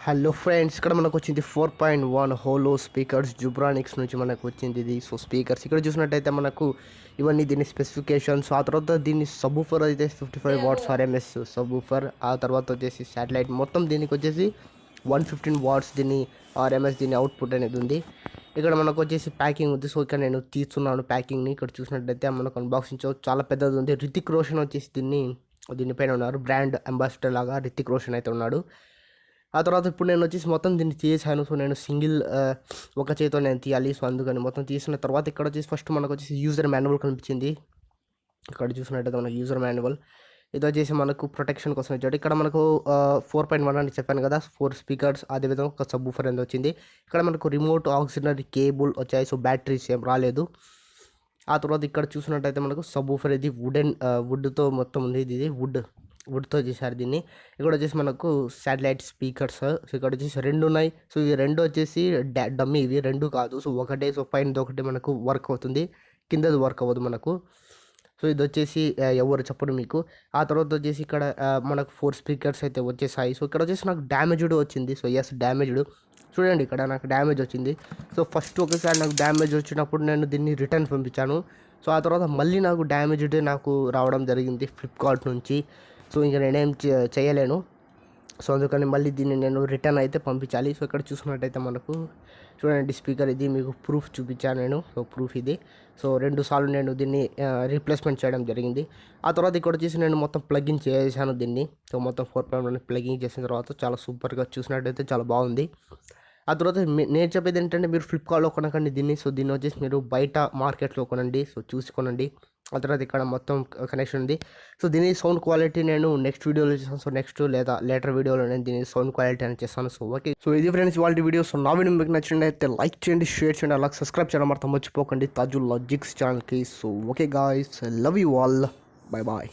Hello friends, ఇక్కడ మనకు వచ్చింది 4.1 హోలో స్పీకర్స్ జుబ్రానిక్స్ నుంచి మనకు వచ్చింది ఇది. సో స్పీకర్స్ ఇక్కడ చూసినట్టయితే మనకు ఇవన్నీ దీని స్పెసిఫికేషన్స్. ఆ తర్వాత దీన్ని సబూఫర్ అయితే 55 వాట్స్ ఆర్ఎంఎస్ సబూఫర్. ఆ తర్వాత వచ్చేసి శాటిలైట్ మొత్తం దీనికి వచ్చేసి 115 వాట్స్ దీని ఆర్ఎంఎస్ దీని అవుట్పుట్ అనేది ఉంది. ఇక్కడ మనకు వచ్చేసి ప్యాకింగ్ ఉంది. సో ఇక్కడ నేను తీస్తున్నాను ప్యాకింగ్ని. ఇక్కడ చూసినట్టయితే మనకు అన్బాక్సింగ్ చాలా పెద్దది ఉంది. రితిక్ రోషన్ వచ్చేసి దీనిపైన ఉన్నారు, బ్రాండ్ అంబాసిడర్ లాగా రితిక్ రోషన్ అయితే ఉన్నాడు. ఆ తర్వాత ఇప్పుడు నేను వచ్చేసి మొత్తం దీన్ని తీసాను. సో నేను సింగిల్ ఒక చేతితో నేను తీయాలి. సో అందుకని మొత్తం తీసిన తర్వాత ఇక్కడ వచ్చేసి ఫస్ట్ మనకు వచ్చేసి యూజర్ మాన్యువల్ కనిపించింది. ఇక్కడ చూసినట్టయితే మనకు యూజర్ మాన్యువల్ ఇది వచ్చేసి మనకు ప్రొటెక్షన్ కోసం ఇచ్చాడు. ఇక్కడ మనకు 4.1 అని చెప్పాను కదా, 4 స్పీకర్స్, అదేవిధంగా ఒక సబ్బూఫర్ అనేది వచ్చింది. ఇక్కడ మనకు రిమోట్ ఆక్సిలరీ కేబుల్ వచ్చాయి. సో బ్యాటరీస్ ఏం రాలేదు. ఆ తర్వాత ఇక్కడ చూసినట్టయితే మనకు సబ్బూఫర్ ఇది వుడ్తో మొత్తం ఉంది. ఇది వుడ్తో చేశారు దీన్ని. ఇక్కడ వచ్చేసి మనకు శాటిలైట్ స్పీకర్స్. సో ఇక్కడ వచ్చేసి 2 ఉన్నాయి. సో ఈ 2 వచ్చేసి డమ్మీ, ఇవి 2 కాదు. సో ఒకటే, సో పైనది ఒకటి మనకు వర్క్ అవుతుంది, కిందది వర్క్ అవ్వదు మనకు. సో ఇది వచ్చేసి ఎవరు చెప్పరు మీకు. ఆ తర్వాత వచ్చేసి ఇక్కడ మనకు 4 స్పీకర్స్ అయితే వచ్చేసాయి. సో ఇక్కడ వచ్చేసి నాకు డ్యామేజ్డ్ వచ్చింది. సో ఎస్, డ్యామేజ్డ్ చూడండి, ఇక్కడ నాకు డ్యామేజ్ వచ్చింది. సో ఫస్ట్ ఒకసారి నాకు డ్యామేజ్ వచ్చినప్పుడు నేను దీన్ని రిటర్న్ పంపించాను. సో ఆ తర్వాత మళ్ళీ నాకు డ్యామేజ్డ్ రావడం జరిగింది ఫ్లిప్కార్ట్ నుంచి. సో ఇంకా నేనేం చేయలేను. సో అందుకని మళ్ళీ దీన్ని నేను రిటర్న్ అయితే పంపించాలి. సో ఇక్కడ చూసుకున్నట్టయితే మనకు చూడండి స్పీకర్ ఇది, మీకు ప్రూఫ్ చూపించాను నేను. సో ప్రూఫ్ ఇది. సో 2 సార్లు నేను దీన్ని రీప్లేస్మెంట్ చేయడం జరిగింది. ఆ తర్వాత ఇక్కడ వచ్చేసి నేను మొత్తం ప్లగిన్ చేశాను దీన్ని. సో మొత్తం 4.1 ప్లగిన్ చేసిన తర్వాత చాలా సూపర్గా చూసినట్టయితే చాలా బాగుంది. ఆ తర్వాత నేను చెప్పేది ఏంటంటే, మీరు ఫ్లిప్కార్ట్లో కొనకండి దీన్ని. సో దీన్ని వచ్చేసి మీరు బయట మార్కెట్లో కొనండి. సో చూసి కొనండి. ఆ తర్వాత ఇక్కడ మొత్తం కనెక్షన్ ఉంది. సో దీని సౌండ్ క్వాలిటీ నేను నెక్స్ట్ వీడియోలో చేస్తాను. సో నెక్స్ట్ లేదా లేటర్ వీడియోలో నేను దీని సౌండ్ క్వాలిటీ అని చేస్తాను. సో ఓకే, సో ఇది ఫ్రెండ్స్ వాళ్ళ వీడియో. సో నా వీడియో మీకు నచ్చినట్లయితే లైక్ చేయండి, షేర్ చేయండి, అలాగే సబ్స్క్రైబ్ చేయడం మాత్రం మర్చిపోకండి తాజు లాజిక్స్ ఛానల్కి. So okay guys, love you all, bye bye.